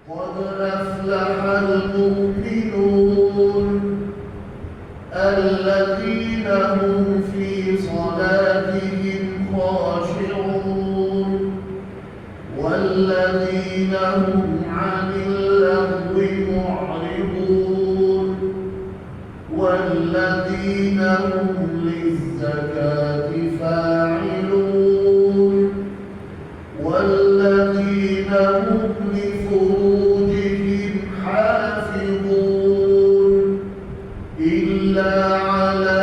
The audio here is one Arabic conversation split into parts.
قد أفلح المؤمنون الذين هم في صلاتهم خاشعون والذين هم عن اللغو معرضون والذين هم للزكاة فاعلون والذين هم لفروجهم حافظون إلا على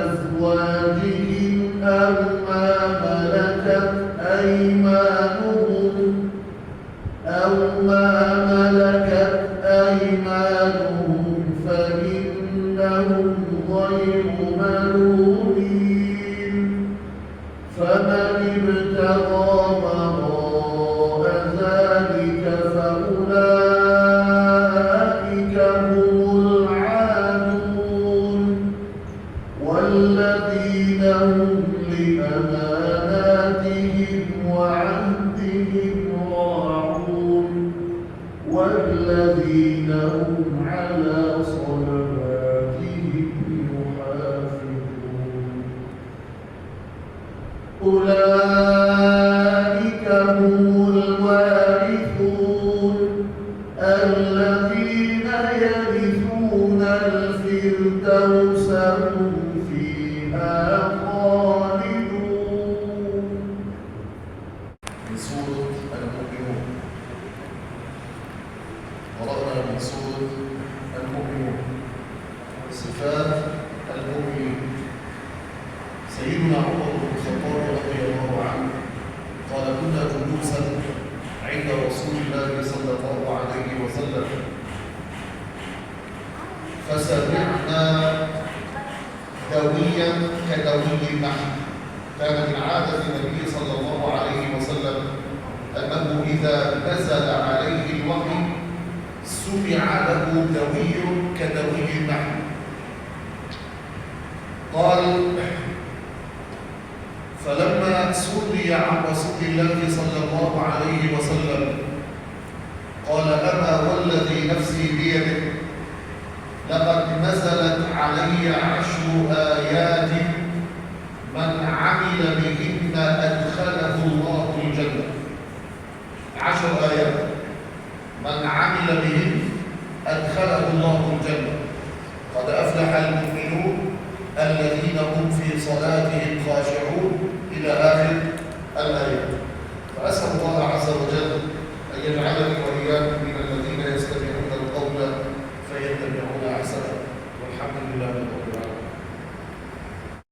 أزواجهم أو ما ملكت أيمانهم فإنهم غير ملومين فمن ابتغى وراء ذلك فأولئك هم العادون والذين هم لأماناتهم وعهدهم راعون والذين هم على صلواتهم يحافظون أولئك هم الوارثون الذين يرثون الفردوس هم فيها خالدون. من سورة المؤمنون. قرأنا من سورة المؤمنون صفات المؤمنين. سيدنا عمر بن الخطاب رضي الله عنه قال: كنا جلوسا عند رسول الله صلى الله عليه وسلم فسمعنا دويا كدوي النحل. كان من عادة النبي صلى الله عليه وسلم أنه إذا نزل عليه الوحي سمع له دوي كدوي النحل. قال: فلما سري عن رسول الله صلى الله عليه وسلم قال: أما والذي نفسي بيده لقد نزلت علي 10 آيات من عمل بهن أدخله الله الجنة. 10 آيات من عمل بهن أدخله الله الجنة. قد أفلح المؤمنون الذين هم في صلاتهم خاشعون إلى آخر الآية. فأسأل الله عز وجل أن يجعلني وإياكم من الذين يستمعون القول فيتبعون أحسنه، والحمد لله.